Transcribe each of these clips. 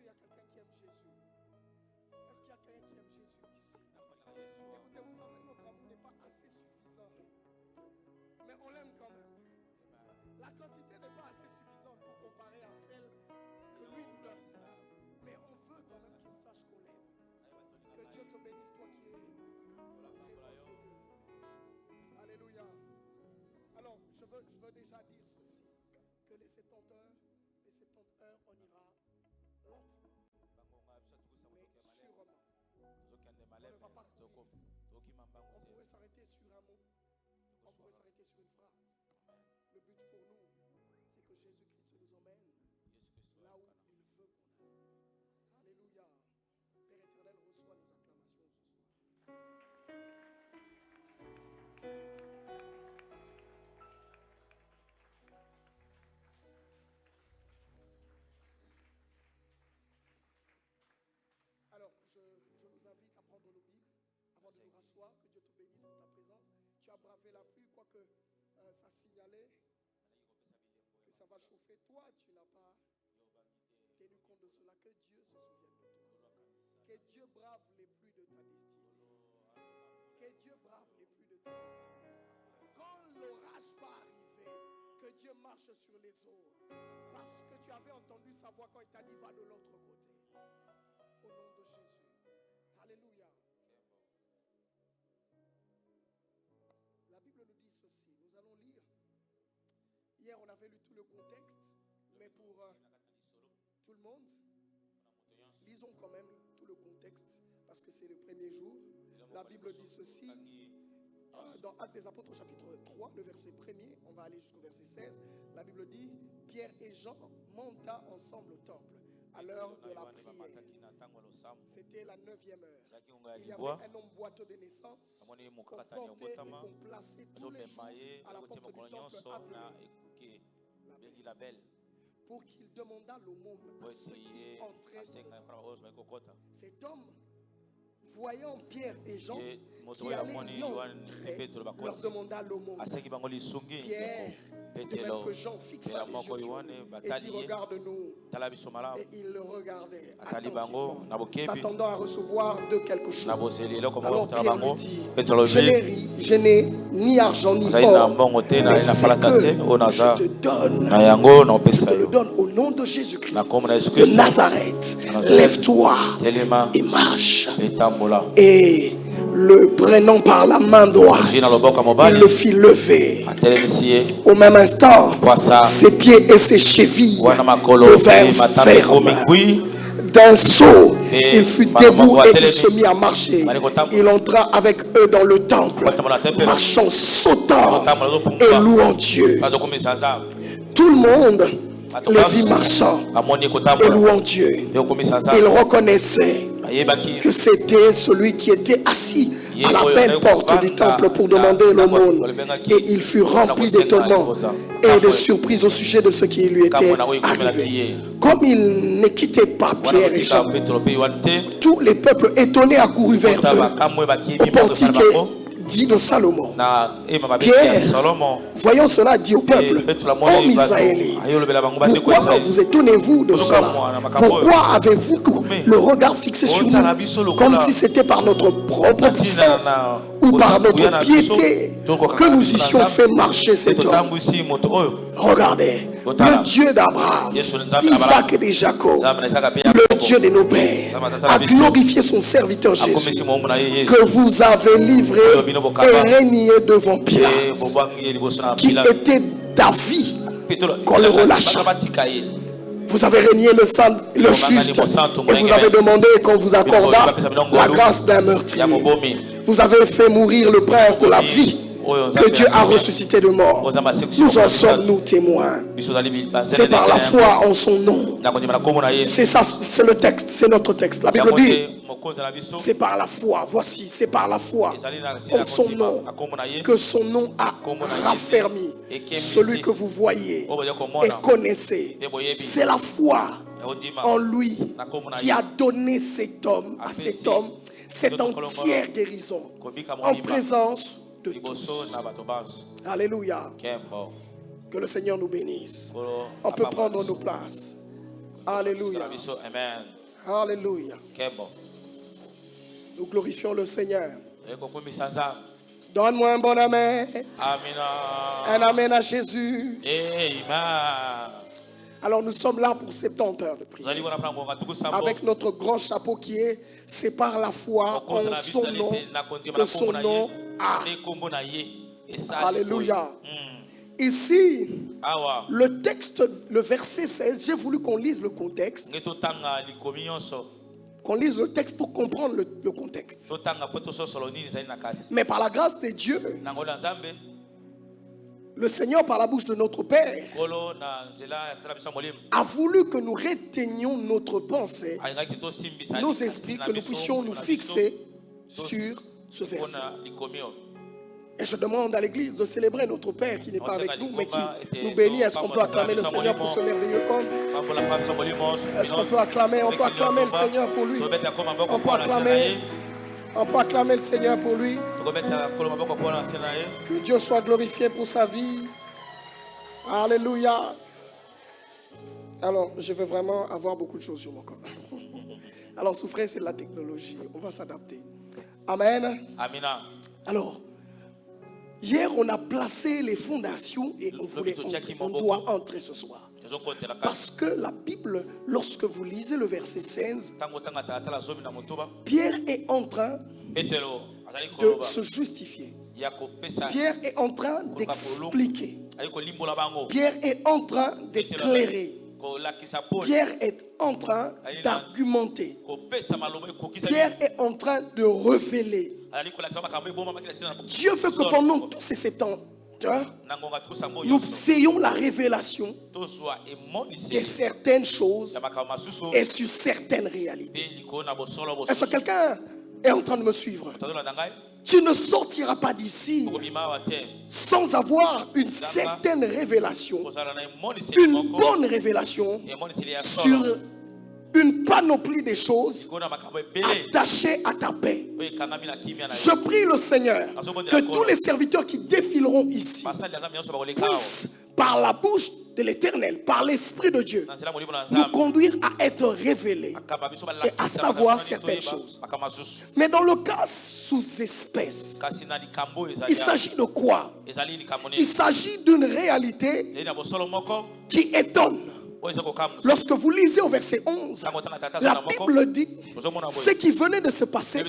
qu'il y a quelqu'un qui aime Jésus? Est-ce qu'il y a quelqu'un qui aime Jésus ici? Écoutez, vous savez, notre amour n'est pas assez suffisant. Mais on l'aime quand même. La quantité n'est pas assez suffisante pour comparer à celle que lui nous donne. Mais on veut quand même qu'il sache qu'on l'aime. Que Dieu te bénisse, toi qui es entré dans ce lieu. Alléluia. Alors, je veux déjà dire ceci. Que les 70 heures, on ira lentement. Mais sûrement. On ne va pas courir. On pourrait s'arrêter sur un mot. On pourrait s'arrêter sur une phrase. Le but pour nous, c'est que Jésus-Christ nous emmène là où il veut qu'on aille. Alléluia. Père éternel, reçois nos acclamations ce soir. Alors, je vous invite à prendre nos Bibles avant de nous rasseoir. Que Dieu te bénisse pour ta présence. Tu as bravé la pluie, quoique ça signalait que ça va chauffer. Toi, tu n'as pas tenu compte de cela. Que Dieu se souvienne de toi. Que Dieu brave les pluies de ta destinée. Que Dieu brave les pluies de ta destinée. Quand l'orage va arriver, que Dieu marche sur les eaux. Parce que tu avais entendu sa voix quand il t'a dit va de l'autre côté. Au nom de Jésus. Alléluia. La Bible nous dit ceci. Nous allons lire. Hier, on avait lu tout le contexte. Mais pour tout le monde, lisons quand même tout le contexte. Parce que c'est le premier jour. La Bible dit ceci. Dans Actes des Apôtres, chapitre 3, le verset 1er, on va aller jusqu'au verset 16. La Bible dit, Pierre et Jean monta ensemble au temple à l'heure de la prière. C'était la 9e heure. Il y avait un homme boiteux de naissance qu'on portait et qu'on plaçait tous les jours à la porte du temple appelé Label, pour qu'il demandât l'aumône à ceux qui entraient. Cet homme, voyant Pierre et Jean qui allaient y entrer, leur demanda l'aumône. Pierre, de même que Jean, fixa les yeux sur lui et dit regarde-nous. Et il le regardait attentivement, s'attendant à recevoir de quelque chose. Alors Pierre lui dit, je n'ai ni argent ni or, mais c'est que je te donne. Je te le donne au nom de Jésus-Christ de Nazareth. Lève-toi et marche. Et le prenant par la main droite, il le fit lever. Au même instant, ses pieds et ses chevilles devinrent fermes. D'un saut, il fut debout et il se mit à marcher. Il entra avec eux dans le temple, marchant, sautant et louant Dieu. Tout le monde les vit marchant et louant Dieu. Il reconnaissait que c'était celui qui était assis à la belle porte du temple pour demander l'aumône. Et il fut rempli d'étonnement et de surprise au sujet de ce qui lui était arrivé. Comme il ne quittait pas Pierre et Jean, tous les peuples étonnés accoururent vers eux au portique dit de Salomon. Pierre, voyant cela, dit au peuple, hommes israélites, pourquoi vous étonnez-vous de cela? Pourquoi avez-vous le regard fixé sur nous, comme si c'était par notre propre puissance ou par notre piété que nous eussions fait marcher cet homme? Regardez, le Dieu d'Abraham, d'Isaac et de Jacob, le Dieu de nos pères, a glorifié son serviteur Jésus, que vous avez livré et régné devant Pilate, qui était d'avis qu'on le relâche. Vous avez régné le juste et vous avez demandé qu'on vous accordât la grâce d'un meurtrier. Vous avez fait mourir le prince de la vie que Dieu a ressuscité de mort. Nous en sommes nous témoins. C'est par la foi en son nom. C'est ça, c'est le texte, c'est notre texte. La Bible dit, c'est par la foi. Voici, c'est par la foi en son nom que son nom a raffermi celui que vous voyez et connaissez. C'est la foi en lui qui a donné à cet homme cette entière guérison en présence de tous. Alléluia. Que le Seigneur nous bénisse. On peut prendre nos places. Alléluia. Amen. Alléluia. Nous glorifions le Seigneur. Donne-moi un bon amen. Amen. Un amen à Jésus. Amen. Alors nous sommes là pour 70 heures de prière. Avec notre grand chapeau qui est c'est par la foi en son nom que son nom a. Alléluia. Ici, le texte, le verset 16, j'ai voulu qu'on lise le contexte. Qu'on lise le texte pour comprendre le contexte. Mais par la grâce de Dieu, le Seigneur, par la bouche de notre Père, a voulu que nous retenions notre pensée, nos esprits, que nous puissions nous fixer sur ce verset. Et je demande à l'église de célébrer notre Père qui n'est pas avec nous, mais qui nous bénit. Est-ce qu'on peut acclamer le Seigneur pour ce merveilleux homme? Est-ce qu'on peut acclamer? On peut acclamer le Seigneur pour lui. On peut acclamer le Seigneur pour lui. Que Dieu soit glorifié pour sa vie. Alléluia. Alors, je veux vraiment avoir beaucoup de choses sur mon corps. Alors, souffrir, c'est de la technologie. On va s'adapter. Amen. Amina. Alors, hier, on a placé les fondations et on doit entrer ce soir. Parce que la Bible, lorsque vous lisez le verset 16, Pierre est en train de se justifier. Pierre est en train d'expliquer. Pierre est en train d'éclairer. Pierre est en train d'argumenter. Pierre est en train de révéler. Dieu veut que pendant tous ces 70 heures, nous ayons la révélation de certaines choses et sur certaines réalités. Est-ce que quelqu'un est en train de me suivre? Tu ne sortiras pas d'ici sans avoir une certaine révélation, une bonne révélation sur une panoplie des choses attachées à ta paix. Je prie le Seigneur que tous les serviteurs qui défileront ici puissent, par la bouche de l'Éternel, par l'Esprit de Dieu, nous conduire à être révélés et à savoir certaines choses. Mais dans le cas sous espèce, il s'agit de quoi? Il s'agit d'une réalité qui étonne. Lorsque vous lisez au verset 11, la Bible dit ce qui venait de se passer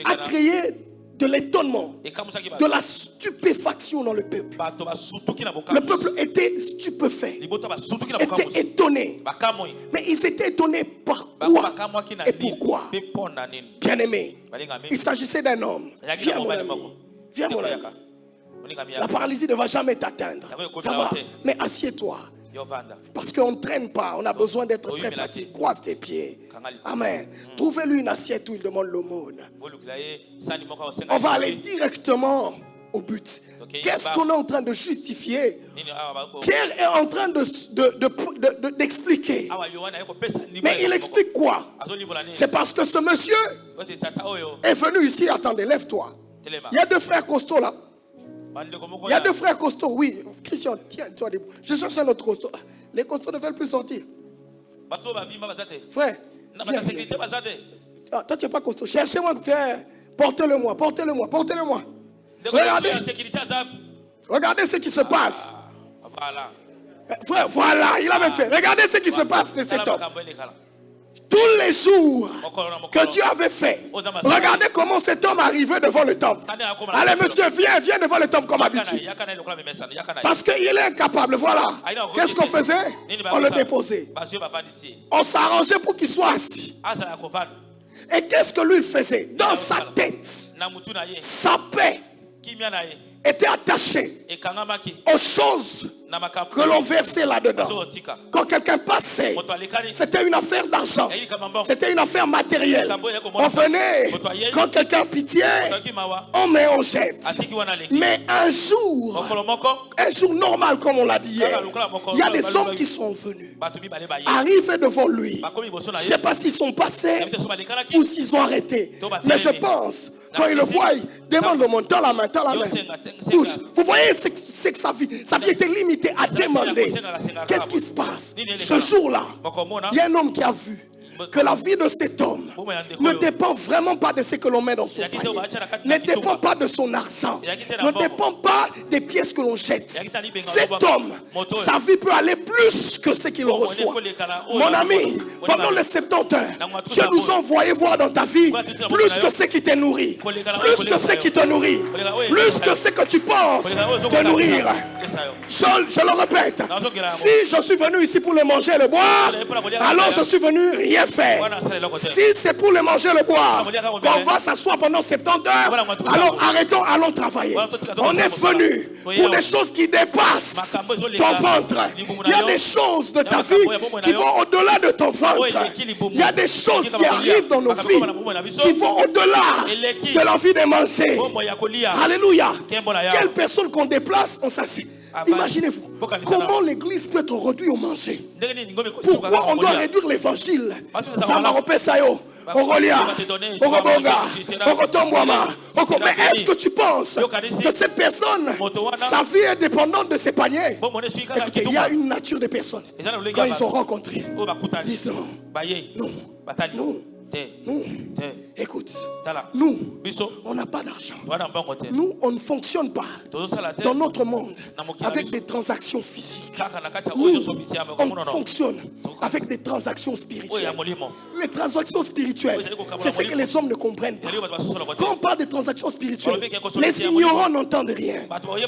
a créé de l'étonnement, de la stupéfaction dans le peuple. Le peuple était stupéfait, était étonné. Mais ils étaient étonnés par quoi et pourquoi? Bien-aimé, il s'agissait d'un homme. Viens mon ami, viens mon ami. La paralysie ne va jamais t'atteindre. Ça va, mais assieds-toi. Parce qu'on ne traîne pas, on a besoin d'être très pratique. Croise tes pieds. Amen. Trouvez-lui une assiette où il demande l'aumône. On va aller directement au but. Qu'est-ce qu'on est en train de justifier? Pierre est en train d'expliquer. Mais il explique quoi? C'est parce que ce monsieur est venu ici. Attendez, lève-toi. Il y a deux frères costauds là. Il y a deux frères costauds, oui. Christian, tiens, toi, je cherche un autre costaud. Les costauds ne veulent plus sortir. Frère, viens. Ah, toi, tu n'es pas costaud. Cherchez-moi, frère. Portez-le-moi, portez-le-moi, portez-le-moi. Regardez ce qui se passe. Frère, voilà, il a même fait. Regardez ce qui se passe de cet homme. Tous les jours que Dieu avait fait, regardez comment cet homme arrivait devant le temple. Allez, monsieur, viens devant le temple comme habitude. Parce qu'il est incapable, voilà. Qu'est-ce qu'on faisait? On le déposait. On s'arrangeait pour qu'il soit assis. Et qu'est-ce que lui faisait? Dans sa tête, sa paix était attachée aux choses que l'on versait là-dedans. Quand quelqu'un passait, c'était une affaire d'argent, c'était une affaire matérielle. On venait, quand quelqu'un pitié, on met, on jette. Mais un jour normal comme on l'a dit hier, il y a des hommes qui sont venus, arrivés devant lui. Je ne sais pas s'ils sont passés ou s'ils ont arrêté, mais je pense, quand ils le voient, ils demandent le monde, tends la main, touche. Vous voyez, c'est que sa vie était limitée à demander. Qu'est-ce qui se passe? ce jour-là, il y a un homme qui a vu que la vie de cet homme ne dépend vraiment pas de ce que l'on met dans son panier, ne dépend pas de son argent, ne dépend pas des pièces que l'on jette. Cet homme, sa vie peut aller plus que ce qu'il reçoit. Mon ami, pendant les 70 heures, Dieu nous a envoyé voir dans ta vie plus que ce qui te nourrit, plus que ce qui te nourrit, plus que ce que tu penses te nourrir. Je le répète, si je suis venu ici pour le manger et le boire, alors je suis venu rien faire. Si c'est pour le manger et le boire, qu'on va s'asseoir pendant 70 heures, alors arrêtons, allons travailler. On est venu pour des choses qui dépassent ton ventre. Il y a des choses de ta vie qui vont au-delà de ton ventre. Il y a des choses qui arrivent dans nos vies qui vont au-delà de l'envie de manger. Alléluia. Quelle personne qu'on déplace, on s'assied. Imaginez-vous, comment l'église peut être réduite au manger? Pourquoi on doit réduire l'évangile? Mais est-ce que tu penses que cette personne, sa vie est dépendante de ses paniers? Écoutez, il y a une nature de personnes, quand ils ont rencontré, ils disent non, non. Nous, écoute, nous, on n'a pas d'argent. Nous, on ne fonctionne pas dans notre monde avec des transactions physiques. Nous, on fonctionne avec des transactions spirituelles. Les transactions spirituelles, c'est ce que les hommes ne comprennent pas. Quand on parle de transactions spirituelles, les ignorants n'entendent rien.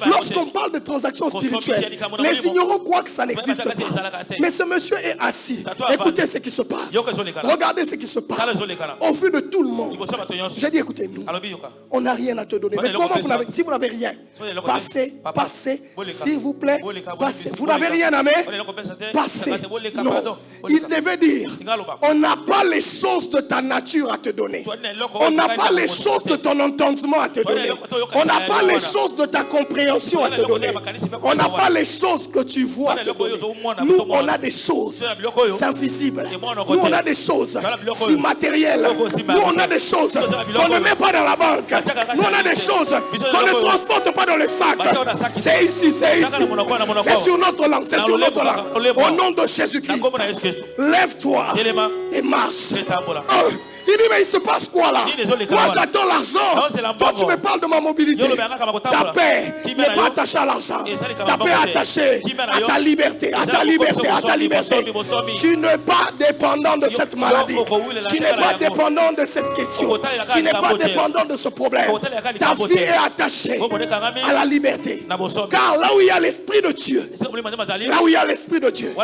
Lorsqu'on parle de transactions spirituelles, les ignorants croient que ça n'existe pas. Mais ce monsieur est assis. Écoutez ce qui se passe. Regardez ce qui se passe. Au vu de tout le monde, j'ai dit écoutez-nous, on n'a rien à te donner. Mais comment si vous n'avez rien, passez, s'il vous plaît, passez. Vous n'avez rien à mettre, passez. Non, il devait dire, on n'a pas les choses de ta nature à te donner. On n'a pas les choses de ton entendement à te donner. On n'a pas les choses de ta compréhension à te donner. On n'a pas les choses que tu vois à te donner. Nous, on a des choses invisibles. Nous, on a des choses si matérielles. Nous, on a des choses qu'on ne met pas dans la banque. Nous, on a des choses qu'on ne transporte pas dans le sac. C'est ici, c'est ici. C'est sur notre langue, c'est sur notre langue. Au nom de Jésus-Christ, lève-toi et marche. Il dit mais il se passe quoi là? Moi j'attends l'argent. Toi tu me parles de ma mobilité. Ta paix n'est pas attachée à l'argent. Ta paix est attachée à ta liberté. À ta liberté, à ta liberté. Tu n'es pas dépendant de cette maladie. Tu n'es pas dépendant de cette question. Tu n'es pas dépendant de ce problème. Ta vie est attachée à la liberté. Car là où il y a l'Esprit de Dieu, là où il y a l'Esprit de Dieu,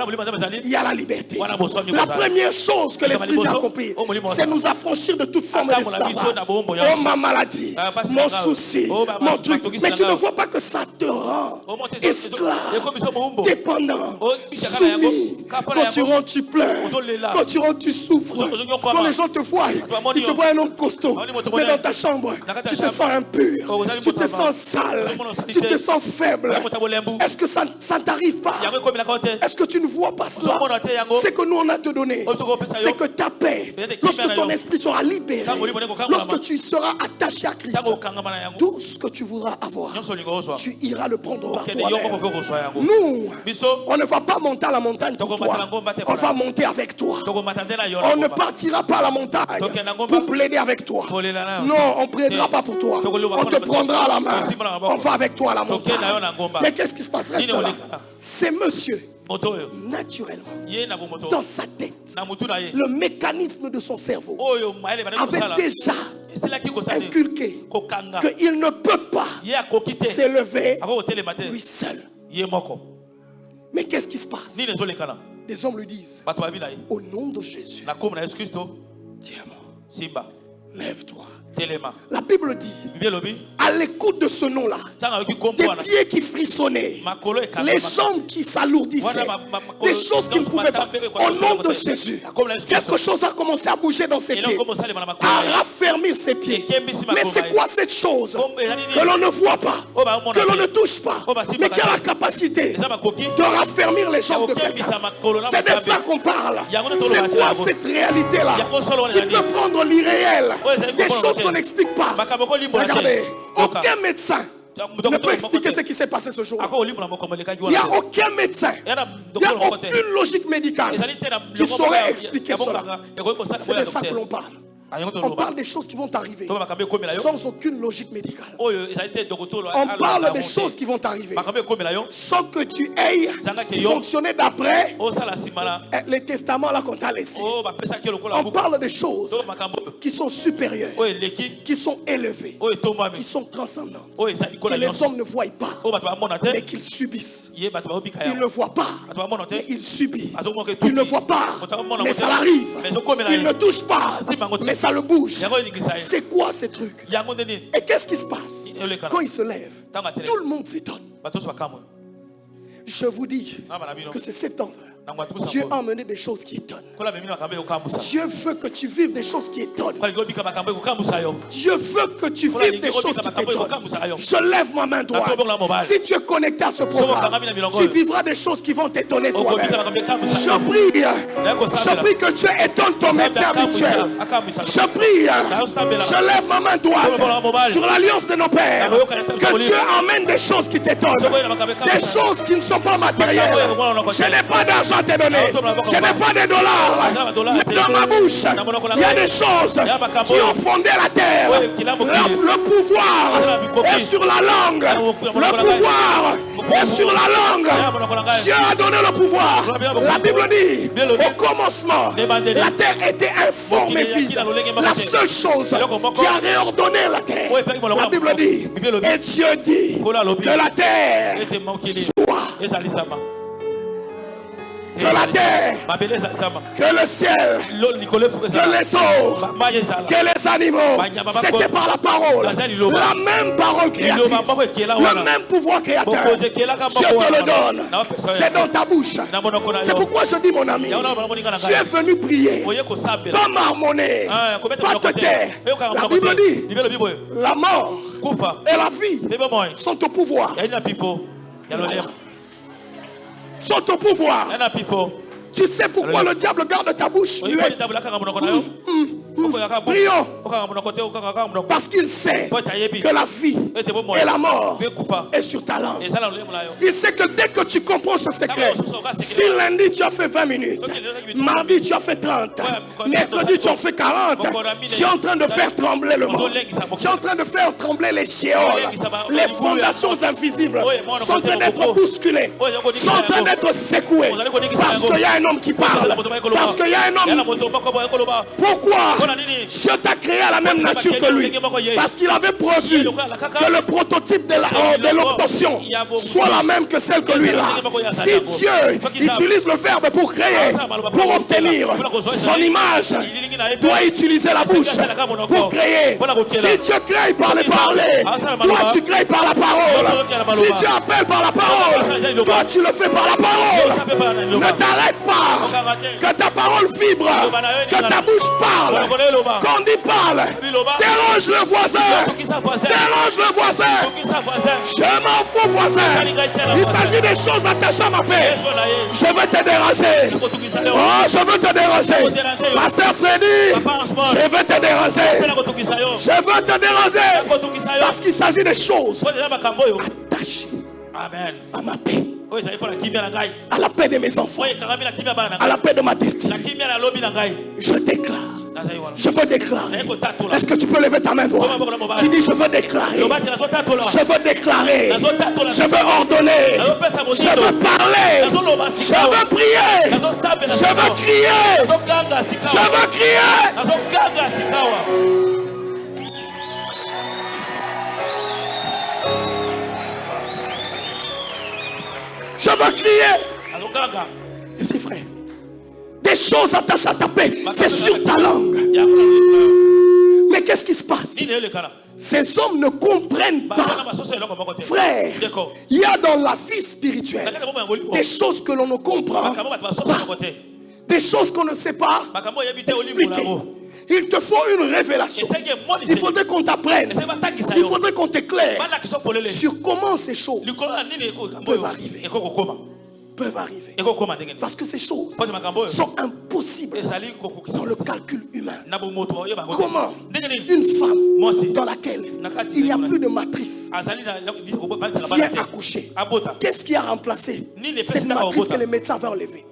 il y a la liberté. La première chose que l'Esprit a accomplie, c'est nous affranchir de toute forme d'esclavage. Oh ma maladie, mon souci, mon truc. Mais tu ne vois pas que ça te rend esclave, dépendant, soumis. Quand tu rentres, tu pleures. Quand tu rentres, tu souffres. Quand les gens te voient, ils te voient un homme costaud. Mais dans ta chambre, tu te sens impur. Tu te sens sale. Tu te sens faible. Est-ce que ça ne t'arrive pas? Est-ce que tu ne vois pas ça? C'est que nous on a te donné. C'est que ta paix, lorsque ton esprit sera libéré, lorsque tu seras attaché à Christ, tout ce que tu voudras avoir, tu iras le prendre par toi-même. Nous, on ne va pas monter à la montagne pour toi. On va monter avec toi. On ne partira pas à la montagne pour plaider avec toi. Non, on ne plaidera pas pour toi. On te prendra à la main. On va avec toi à la montagne. Mais qu'est-ce qui se passerait là? C'est monsieur, naturellement, dans sa tête, le mécanisme de son cerveau avait déjà inculqué qu'il ne peut pas s'élever lui seul. Mais qu'est-ce qui se passe? Les hommes lui disent, au nom de Jésus, tiens-moi, lève-toi. La Bible dit, à l'écoute de ce nom-là, des pieds qui frissonnaient, les jambes qui s'alourdissaient, des choses qui ne pouvaient pas. Au nom de Jésus, quelque chose a commencé à bouger dans ses pieds, à raffermir ses pieds. Mais c'est quoi cette chose que l'on ne voit pas, que l'on ne touche pas, mais qui a la capacité de raffermir les jambes de quelqu'un? C'est de ça qu'on parle. C'est quoi cette réalité-là qui peut prendre l'irréel, des choses qu'on n'explique pas? Regardez, aucun médecin ne peut expliquer ce qui s'est passé ce jour. Il n'y a aucun médecin, il n'y a aucune logique médicale qui saurait expliquer cela. C'est de ça que l'on parle. On parle des choses qui vont arriver sans aucune logique médicale. On parle des choses qui vont arriver sans que tu aies fonctionné d'après les testaments là qu'on t'a laissés. On parle des choses qui sont supérieures, qui sont élevées, qui sont transcendantes, que les hommes ne voient pas, mais qu'ils subissent. Ils ne voient pas, mais ils subissent. Ils ne voient pas, mais ça arrive. Ils ne touchent pas, mais ça le bouge. C'est quoi ces trucs? Et qu'est-ce qui se passe quand il se lève? Tout le monde s'étonne. Je vous dis que c'est cet homme. Dieu a emmené des choses qui étonnent. Dieu veut que tu vives des choses qui étonnent. Dieu veut que tu vives des choses qui t'étonnent. Je lève ma main droite. Si tu es connecté à ce programme, tu vivras des choses qui vont t'étonner toi-même. Je prie que Dieu étonne ton médecin habituel. Je prie, je lève ma main droite sur l'alliance de nos pères. Que Dieu emmène des choses qui t'étonnent. Des choses qui ne sont pas matérielles. Je n'ai pas d'argent à te donner. Je n'ai pas de dollars. Mais dans ma bouche, il y a des choses qui ont fondé la terre. Le pouvoir est sur la langue. Le pouvoir est sur la langue. Dieu a donné le pouvoir. La Bible dit, au commencement, la terre était informe et vide. La seule chose qui a réordonné la terre, la Bible dit, et Dieu dit que la terre soit. Que la terre, que le ciel, que les eaux, que les animaux, c'était par la parole, la même parole créatrice, le même pouvoir créateur. Je te le donne, c'est dans ta bouche. C'est pourquoi je dis, mon ami, tu es venu prier, pas marmonner, pas te taire. La Bible dit, la mort et la vie sont au pouvoir. Sont au pouvoir. Tu sais pourquoi le diable garde ta bouche muette? Prions. Parce qu'il sait que la vie et la mort est sur ta langue. Il sait que dès que tu comprends ce secret, si lundi tu as fait 20 minutes, mardi tu as fait 30, mercredi tu en fais 40, tu es en train de faire trembler le monde. Tu es en train de faire trembler les géoles. Les fondations invisibles sont en train d'être bousculées, sont en train d'être secouées. Parce qu'il y a un homme qui parle. Parce qu'il y a un homme. Pourquoi Dieu t'a créé à la même nature que lui? Parce qu'il avait prévu que le prototype de l'obtention soit la même que celle que lui a. Si Dieu utilise le verbe pour créer, pour obtenir son image, doit utiliser la bouche pour créer. Si Dieu crée par les parler, toi tu crées par la parole. Si Dieu appelle par la parole, toi tu le fais par la parole. Ne t'arrête pas. Que ta parole vibre, que ta bouche parle, qu'on dit parle, dérange le voisin, dérange le voisin. Je m'en fous voisin. Il s'agit des choses attachées à ma paix. Je veux te déranger. Oh, je veux te déranger. Pasteur Freddy, je veux te déranger. Je veux te déranger. Parce qu'il s'agit des choses attachées à ma paix. À la paix de mes enfants, à la paix de ma destinée. Je déclare. Je veux déclarer. Est-ce que tu peux lever ta main droite? Tu dis je veux déclarer. Je veux déclarer. Je veux ordonner. Je veux parler. Je veux prier. Je veux crier. Je veux crier. Je veux crier. Ici, frère. Des choses attachées à ta paix, c'est sur ta langue. Mais qu'est-ce qui se passe? Ces hommes ne comprennent pas. Frère, il y a dans la vie spirituelle des choses que l'on ne comprend pas. Des choses qu'on ne sait pas expliquer. Il te faut une révélation. Il faudrait qu'on t'apprenne. Il faudrait qu'on t'éclaire sur comment ces choses peuvent arriver. peuvent arriver. Parce que ces choses sont impossibles dans le calcul humain. Comment une femme dans laquelle il n'y a plus de matrice vient accoucher? Qu'est-ce qui a remplacé cette matrice que les médecins avaient enlevée?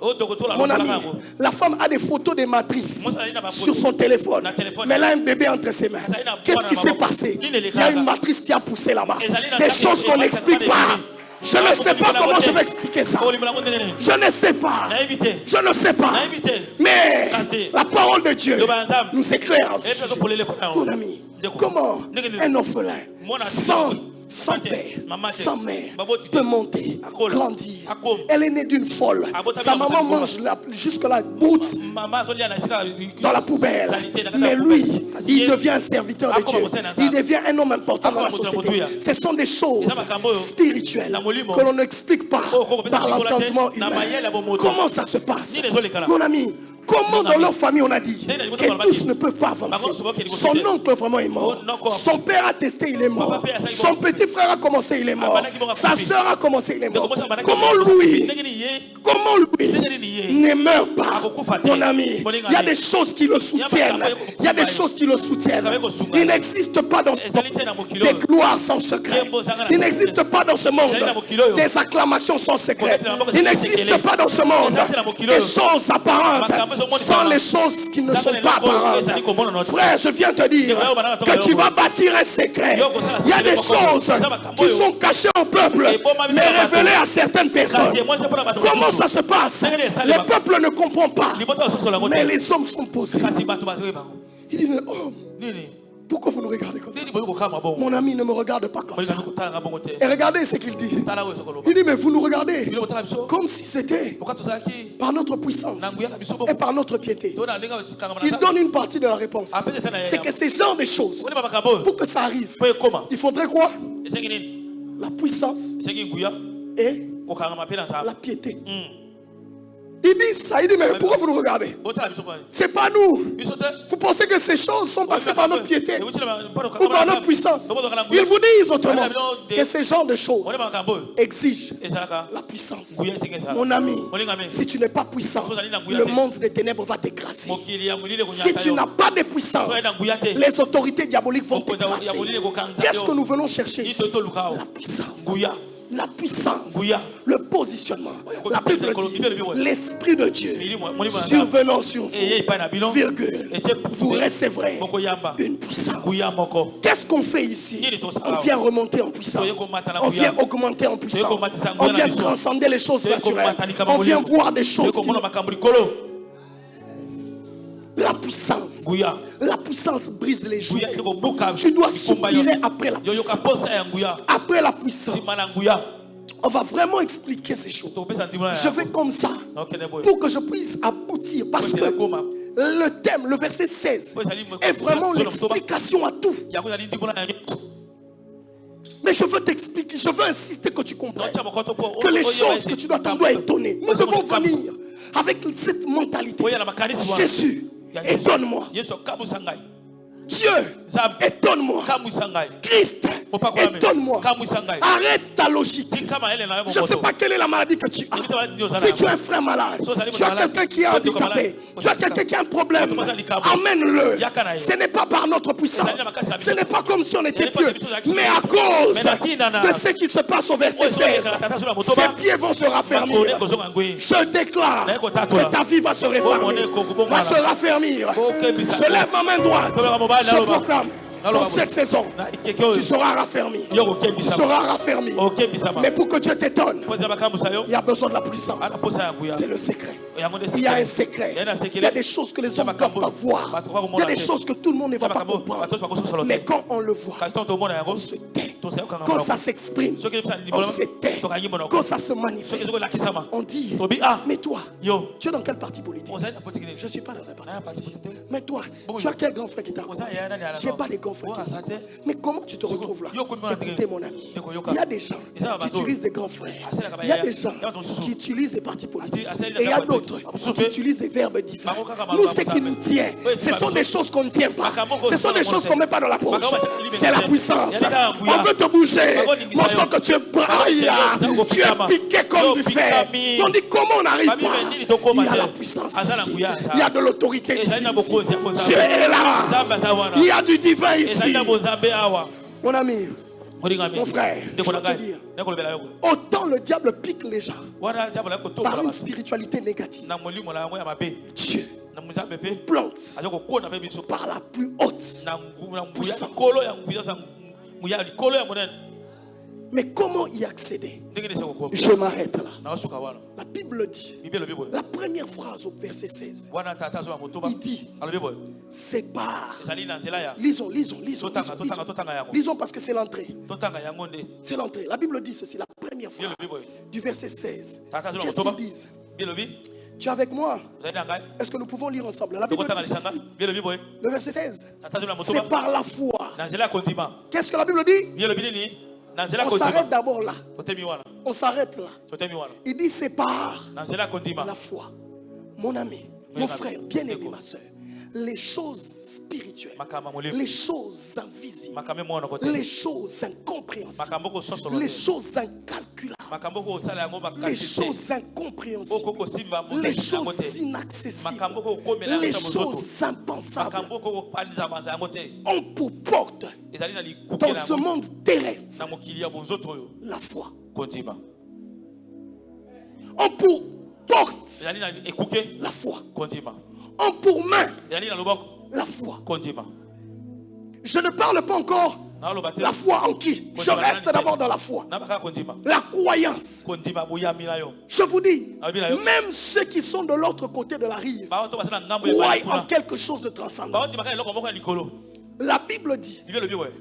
Mon ami, la femme a des photos des matrices sur son téléphone, mais elle a un bébé entre ses mains. Qu'est-ce qui s'est passé? Il y a une matrice qui a poussé là-bas. Des choses qu'on n'explique pas. Je ne sais pas comment je vais expliquer ça. Je ne sais pas. Je ne sais pas. Mais la parole de Dieu nous éclaire en ce sujet. Mon ami, comment un orphelin sans père, sans mère, peut monter, grandir. Elle est née d'une folle. Sa maman mange jusque la goutte dans la poubelle. Mais lui, il devient un serviteur de Dieu. Il devient un homme important dans la société. Ce sont des choses spirituelles que l'on n'explique pas par l'entendement humain. Comment ça se passe? Mon ami, comment dans leur famille on a dit que tous ne peuvent pas avancer? Son oncle vraiment est mort. Son père a testé, il est mort. Son petit frère a commencé, il est mort. Sa soeur a commencé, il est mort. Comment lui ne meurt pas? Mon ami, il y a des choses qui le soutiennent. Il y a des choses qui le soutiennent. Il n'existe pas dans ce monde des gloires sans secret. Il n'existe pas dans ce monde des acclamations sans secret. Il n'existe pas dans ce monde des choses apparentes sans les choses qui ne sont pas apparentes. Frère, je viens te dire que tu vas bâtir un secret. Il y a des choses qui sont cachées au peuple, mais révélées à certaines personnes. Comment ça se passe? Le peuple ne comprend pas, mais les hommes sont posés. Il dit, mais homme, pourquoi vous nous regardez comme ça? Mon ami, ne me regarde pas comme ça. Et regardez ce qu'il dit. Il dit, mais vous nous regardez comme si c'était par notre puissance et par notre piété. Il donne une partie de la réponse. C'est que ces genres de choses, pour que ça arrive, il faudrait quoi? La puissance et la piété. Il dit ça, il dit, mais pourquoi vous nous regardez? C'est pas nous. Vous pensez que ces choses sont passées par notre piété ou par notre puissance? Ils vous disent autrement que ces genres de choses exigent la puissance. Mon ami, si tu n'es pas puissant, le monde des ténèbres va t'écraser. Si tu n'as pas de puissance, les autorités diaboliques vont t'écraser. Qu'est-ce que nous venons chercher ici? La puissance. La puissance, le positionnement. La Bible dit l'Esprit de Dieu survenant sur vous, virgule, vous recevrez une puissance. Qu'est-ce qu'on fait ici? On vient remonter en puissance. On vient augmenter en puissance. On vient transcender les choses naturelles. On vient voir des choses qui... La puissance brise les joues. Tu dois soupirer après la puissance. Après la puissance, on va vraiment expliquer ces choses. Je vais comme ça pour que je puisse aboutir. Parce que le thème, le verset 16, est vraiment l'explication à tout. Mais je veux t'expliquer, je veux insister que tu comprennes que les choses que tu dois t'en dois étonner. Nous devons venir avec cette mentalité. Jésus, étonne-moi. Dieu, étonne-moi. Christ, étonne-moi. Arrête ta logique. Je ne sais pas quelle est la maladie que tu as. Si tu es un frère malade, tu as quelqu'un qui est handicapé, tu as quelqu'un qui a un problème, amène-le. Ce n'est pas par notre puissance. Ce n'est pas comme si on était pieux. Mais à cause de ce qui se passe au verset 16, ses pieds vont se raffermir. Je déclare que ta vie va se raffermir. Je lève ma main droite. Je proclame, dans cette saison, tu seras raffermi. Tu seras raffermi. Mais pour que Dieu t'étonne, il y a besoin de la puissance. C'est le secret. Il y a un secret. Il y a des choses que les hommes ne peuvent pas voir. Il y a des choses que tout le monde ne va pas comprendre. Mais quand on le voit, on se tait. Quand ça s'exprime, on se tait. Quand ça se manifeste, on dit, mais toi, tu es dans quel parti politique? Je ne suis pas dans un parti politique. Mais toi, tu as quel grand frère qui t'a accompagné? Je n'ai pas de grand frère qui t'a accompagné. Mais comment tu te retrouves là? Écoutez mon ami, il y a des gens qui utilisent des grands frères. Il y a des gens qui utilisent des partis politiques. Et il y a d'autres qui utilisent des verbes différents. Nous, ce qui nous tient, ce sont des choses qu'on ne tient pas. Ce sont des choses qu'on ne met pas dans la poche. C'est la puissance. On veut te bouger. On sent que tu es braillé, tu es piqué comme du fer. On dit comment on n'arrive pas. Il y a la puissance ici. Il y a de l'autorité ici. Dieu est là. Il y a du divin ici. Mon ami, mon frère, je vais te dire, autant le diable pique les gens par une spiritualité négative, Dieu plante par la plus haute puissance. Mais comment y accéder? Je m'arrête là. La Bible dit, la première phrase au verset 16, il dit, sépare. Lisons. Lisons parce que c'est l'entrée. C'est l'entrée. La Bible dit ceci, la première phrase du verset 16. Qu'est-ce qu'ils disent? Tu es avec moi? Est-ce que nous pouvons lire ensemble? La Bible dit ceci, le verset 16. C'est par la foi. Qu'est-ce que la Bible dit? On s'arrête d'abord là. On s'arrête là. Il dit c'est par la foi. Mon ami, mon frère, bien-aimé, ma soeur, les choses spirituelles, les choses invisibles, les choses incompréhensibles, les choses incalculables, les choses incompréhensibles, les choses inaccessibles, les choses impensables ont pour porte dans ce monde terrestre la foi. Ont pour porte la foi. Ont pour main la foi. Je ne parle pas encore la foi en qui. Je reste d'abord dans la foi. La croyance. Je vous dis, même ceux qui sont de l'autre côté de la rive croient en quelque chose de transcendant. La Bible dit,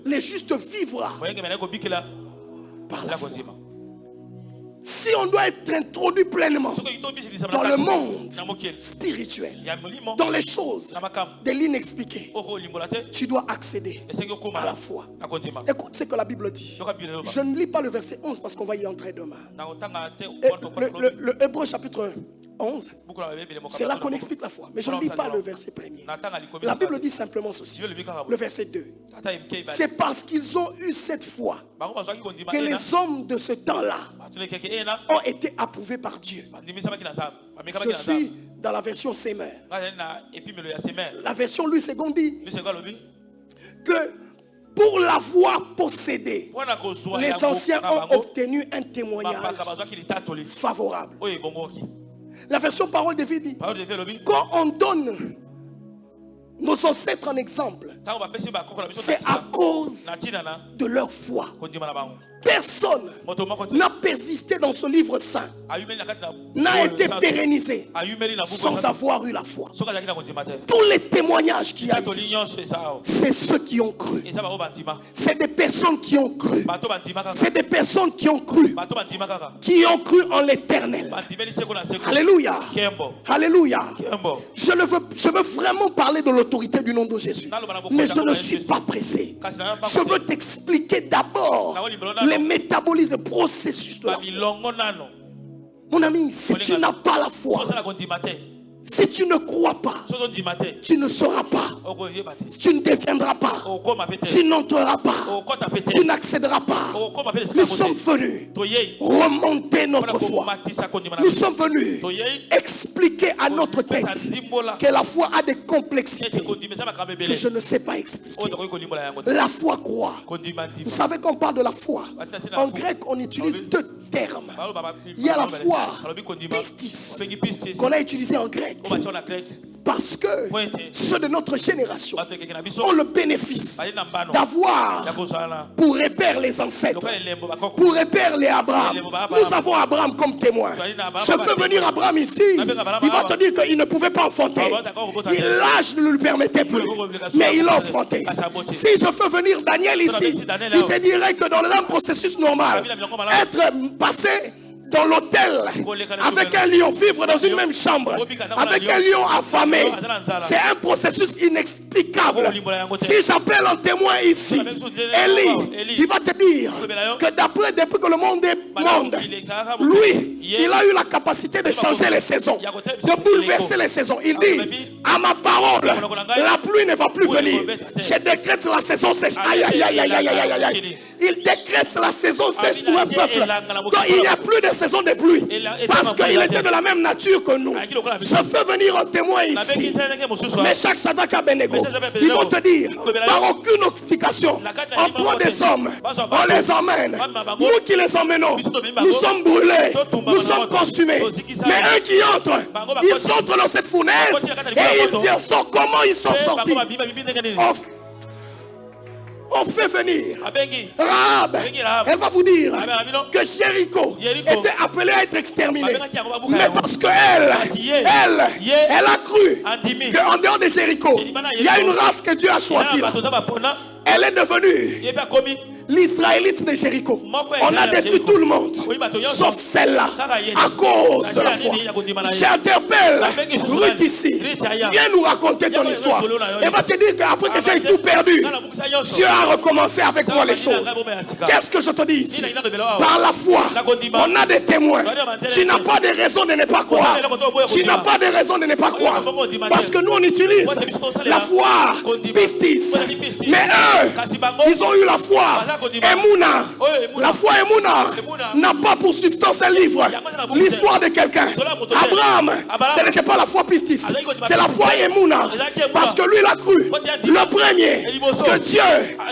les justes vivra par la foi. Si on doit être introduit pleinement dans le monde spirituel, dans les choses de l'inexpliqué, tu dois accéder à la foi. Écoute ce que la Bible dit. Je ne lis pas le verset 11 parce qu'on va y entrer demain. Le Hébreu chapitre 11, c'est là qu'on explique la foi. Mais je ne lis pas le verset premier. La Bible dit simplement ceci. Le verset 2. C'est parce qu'ils ont eu cette foi que les hommes de ce temps-là ont été approuvés par Dieu. Je suis dans la version Semer. La version Louis II dit que pour l'avoir possédé, les anciens ont obtenu un témoignage favorable. La version Parole de vie dit, quand on donne nos ancêtres en exemple, c'est à cause de leur foi. Personne n'a persisté dans ce livre saint, n'a été pérennisé sans avoir eu la foi. Tous les témoignages qu'il y a ici, c'est ceux qui ont cru. C'est des personnes qui ont cru. C'est des personnes qui ont cru. Qui ont cru en l'éternel. Alléluia. Alléluia. Je veux vraiment parler de l'autorité du nom de Jésus. Mais je ne suis pas pressé. Je veux t'expliquer d'abord les métabolismes, le processus de la foi. Mon ami, si tu n'as pas la foi, si tu ne crois pas, tu ne seras pas, tu ne deviendras pas, tu n'entreras pas, tu n'accéderas pas. Nous sommes venus remonter notre foi. Nous sommes venus expliquer à notre tête que la foi a des complexités que je ne sais pas expliquer. La foi quoi? Vous savez qu'on parle de la foi. En grec, on utilise deux termes. Il y a la foi pistis qu'on a utilisé en grec. Parce que ceux de notre génération ont le bénéfice d'avoir pour repère les ancêtres, pour repère les Abraham. Nous avons Abraham comme témoin. Je fais venir Abraham ici. Il va te dire qu'il ne pouvait pas enfanter. L'âge ne lui permettait plus. Mais il a enfanté. Si je fais venir Daniel ici, il te dirait que dans le processus normal, être passé dans l'hôtel avec un lion, vivre dans une même chambre avec un lion affamé, c'est un processus inexplicable. Si j'appelle un témoin ici, Élie, il va te dire que depuis que le monde est monde, lui, il a eu la capacité de changer les saisons, de bouleverser les saisons. Il dit, à ma parole, la pluie ne va plus venir. Je décrète la saison sèche. Aïe, aïe, aïe, aïe, aïe, aïe, aïe. Il décrète la saison sèche pour un peuple. Donc il n'y a plus de saison de pluie. Parce qu'il était de la même nature que nous. Je fais venir un témoin ici. Mais chaque Shadrach Abednego, ils vont te dire, par aucune explication, on prend des hommes, on les emmène. Nous qui les emmenons, nous sommes brûlés, nous sommes consumés. Mais eux qui entrent, ils entrent dans cette fournaise et ils y sortent. Comment ils sont sortis? On fait venir Rahab. Elle va vous dire que Jéricho était appelé à être exterminé. Mais parce qu'elle a cru qu'en dehors de Jéricho, il y a une race que Dieu a choisie là. Elle est devenue l'Israélite de Jéricho. On a détruit tout le monde, sauf celle-là, à cause de la foi. J'interpelle Ruth ici. Viens nous raconter ton histoire. Elle va te dire qu'après que j'ai tout perdu, Dieu a recommencé avec moi les choses. Qu'est-ce que je te dis ici? Par la foi, on a des témoins. Tu n'as pas de raison de ne pas croire. Tu n'as pas de raison de ne pas croire. Parce que nous, on utilise la foi pistis. Mais eux, ils ont eu la foi Emouna. La foi Emouna n'a pas pour substance un livre, l'histoire de quelqu'un. Abraham, ce n'était pas la foi pistis, c'est la foi Emouna. Parce que lui, il a cru, le premier, que Dieu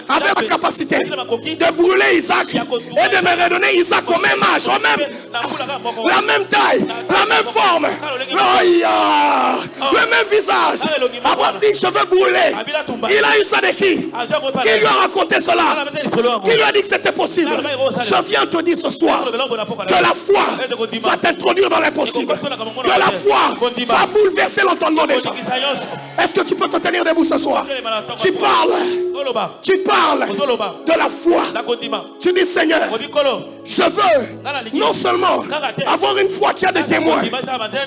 avait la capacité de brûler Isaac et de me redonner Isaac au même âge, la même taille, la même forme, le même visage. Abraham dit, je veux brûler. Il a eu ça de qui? Qui lui a raconté cela? Qui lui a dit que c'était possible? Je viens te dire ce soir que la foi va t'introduire dans l'impossible. Que la foi va bouleverser l'entendement des gens. Est-ce que tu peux te tenir debout ce soir? Tu parles de la foi. Tu dis, Seigneur, je veux non seulement avoir une foi qui a des témoins,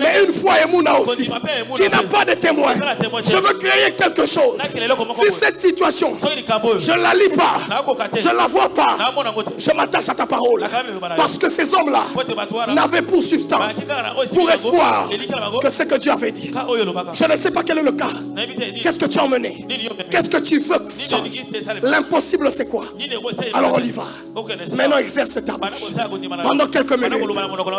mais une foi Emouna aussi, qui n'a pas de témoins. Je veux créer quelque chose. Si cette situation, je ne la lis pas, je ne la vois pas, je m'attache à ta parole. Parce que ces hommes-là n'avaient pour substance, pour espoir, que ce que Dieu avait dit. Je ne sais pas quel est le cas. Qu'est-ce que tu as emmené? Qu'est-ce que tu veux que ça change? L'impossible, c'est quoi? Alors on y va. Maintenant exerce ta bouche. Pendant quelques minutes.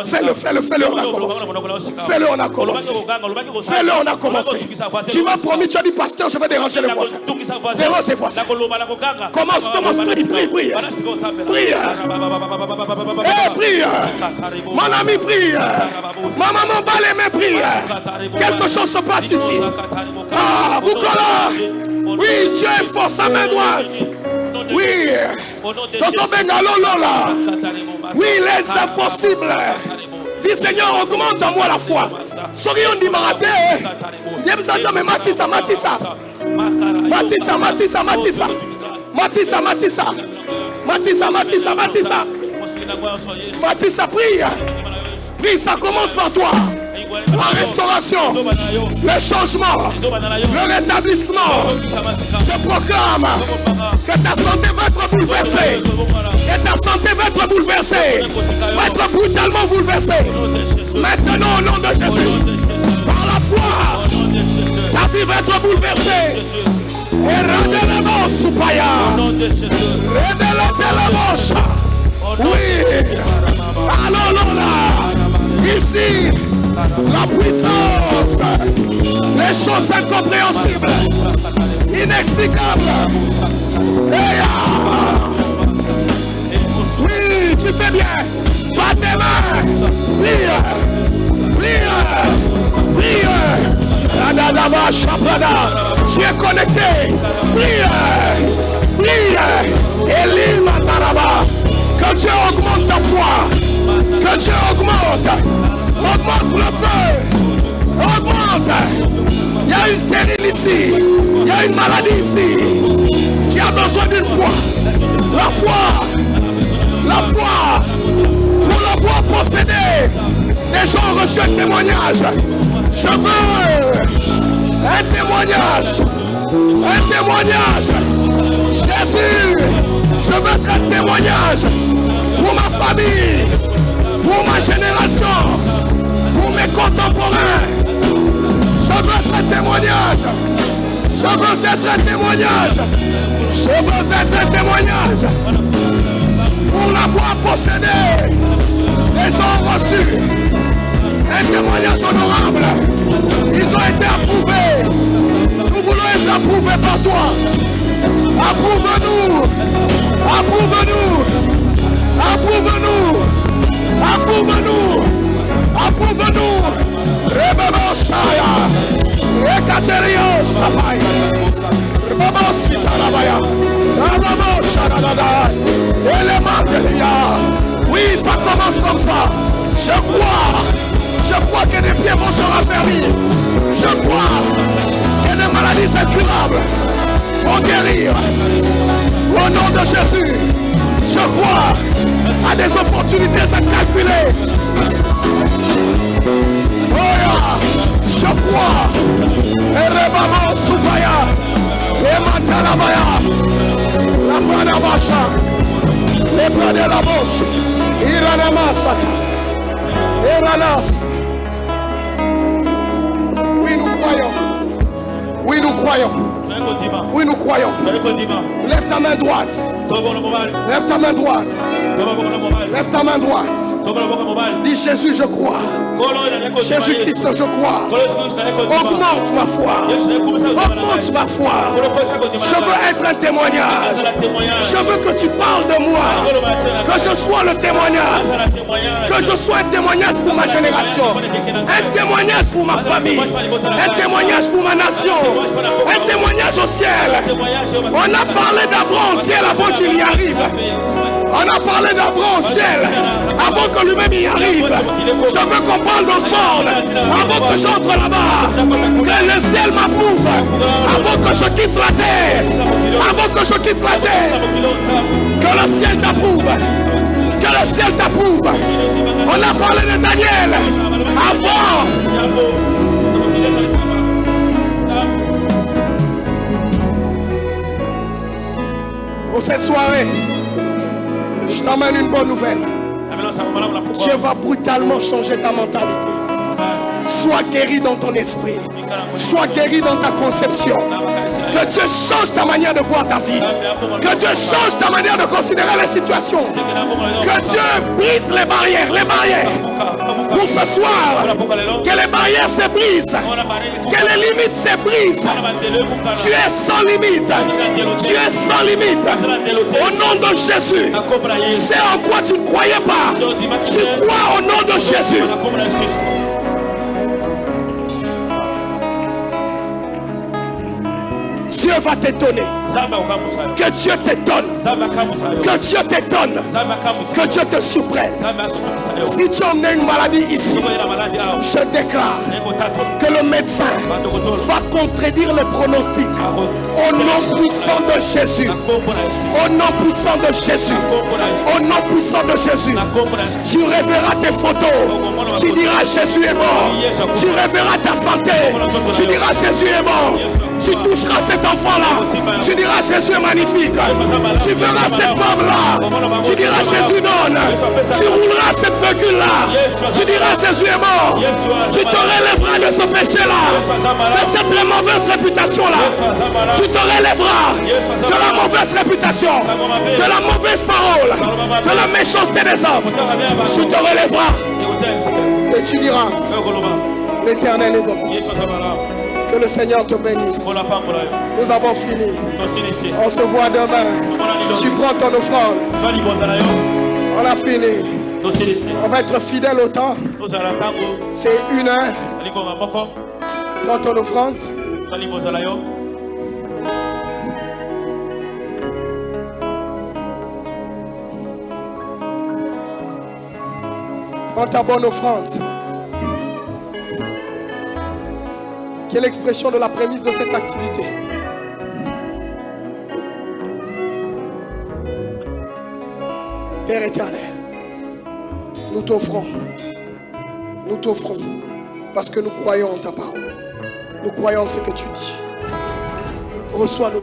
Fais-le, on a commencé. Fais-le, on a commencé. Fais-le, on a commencé. Tu m'as promis, tu as dit, pasteur, je vais déranger les voisins. Dérange les voisins. Commence, prie. Prie. Mon ami, prie. Ma maman balai mes prières. Quelque chose se passe ici. Ah, Boukola. Oui, Dieu est fort, sa main droite. Oui. Oui, les impossibles. Dis, Seigneur, augmente en moi la foi. Sourions dit maraté. Matissa. Matissa, prie, ça commence par toi. La restauration, le changement, le rétablissement. Je proclame que ta santé va être bouleversée. Que ta santé va être bouleversée. Va être brutalement bouleversée. Maintenant, au nom de Jésus, par la foi, ta vie va être bouleversée. Et redélevons soupaya. Redélevons. Oui. Allons là. Ici, la puissance, les choses incompréhensibles, inexplicables. Oui, tu fais bien. Bat tes mains. Prie. Tu es connecté. Prie. Elie Mataraba. Que Dieu augmente ta foi. Que Dieu augmente le feu. Augmente. Il y a une stérile ici. Il y a une maladie ici qui a besoin d'une foi. La foi. Pour la foi posséder. Les gens ont reçu un témoignage. Je veux un témoignage. Un témoignage. Jésus, je veux être un témoignage pour ma famille, pour ma génération, pour mes contemporains. Je veux être un témoignage. Je veux être un témoignage. Je veux être un témoignage. Pour l'avoir possédé, les gens ont reçu un témoignage honorable. Ils ont été approuvés. Nous voulons être approuvés par toi. Approuve-nous. Approuve-nous. Approuve-nous. Approuve-nous. Approuve-nous. Rebebo Shaya. Ekaterio Sapai. Rebebo Sitarabaya. Rebebo Shadadada. Oui, ça commence comme ça. Je crois que les pieds vont se raffermir. Je crois que les maladies incurables vont guérir. Au nom de Jésus, je crois à des opportunités incalculées. Oh yeah, je crois. Et Rebama Soupaya. Et Matalabaya. La Panabasha. Les plans de la bosse, Iranamasata, Iranas. Oui, nous croyons. Oui, nous croyons. Oui, nous croyons. Lève ta main droite. Lève ta main droite. Lève ta main droite. Dis Jésus, je crois. Jésus-Christ, je crois. Augmente ma foi. Augmente ma foi. Je veux être un témoignage. Je veux que tu parles de moi. Que je sois le témoignage. Que je sois un témoignage pour ma génération. Un témoignage pour ma famille. Un témoignage pour ma nation. Un témoignage au ciel. On a parlé d'Abraham au ciel avant qu'il y arrive. On a parlé d'Abraham au ciel avant que lui-même y arrive. Je veux qu'on parle d'Osborne avant que j'entre là-bas. Que le ciel m'approuve avant que je quitte la terre. Avant que je quitte la terre. Que le ciel t'approuve. Que le ciel t'approuve. On a parlé de Daniel avant. Pour cette soirée, je t'emmène une bonne nouvelle. Dieu va brutalement changer ta mentalité. Sois guéri dans ton esprit. Sois guéri dans ta conception. Que Dieu change ta manière de voir ta vie. Que Dieu change ta manière de considérer les situations. Que Dieu brise les barrières. Les barrières. Pour ce soir, que les barrières se brisent. Que les limites se brisent. Tu es sans limite. Tu es sans limite. Au nom de Jésus. C'est en quoi tu ne croyais pas. Tu crois au nom de Jésus. Dieu va t'étonner. Que Dieu t'étonne. Que Dieu t'étonne. Que Dieu te surprenne. Si tu emmenes une maladie ici, je déclare que le médecin va contredire les pronostics. Au nom puissant de Jésus. Au nom puissant de Jésus. Au nom puissant de Jésus. Tu reverras tes photos. Tu diras Jésus est mort. Tu reverras ta santé. Tu diras Jésus est mort. Tu toucheras cet enfant-là. Tu diras Jésus est magnifique. Tu verras cette femme-là. Tu diras Jésus donne. Tu rouleras cette véhicule-là. Tu diras Jésus est mort. Tu te relèveras de ce péché-là. De cette mauvaise réputation-là. Tu te relèveras de la mauvaise réputation. De la mauvaise parole. De la méchanceté des hommes. Tu te relèveras. Et tu diras l'Éternel est bon. Que le Seigneur te bénisse. Nous avons fini. On se voit demain. Tu prends ton offrande. On a fini. On va être fidèle au temps. C'est 1 heure. Prends ton offrande. Prends ta bonne offrande. Qui est l'expression de la prémisse de cette activité. Père éternel, Nous t'offrons. Nous t'offrons. Parce que nous croyons en ta parole. Nous croyons en ce que tu dis. Reçois nos...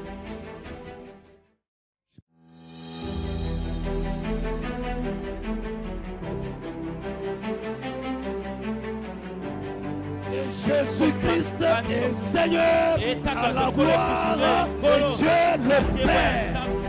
Jésus-Christ est Seigneur à la gloire de Dieu le Père.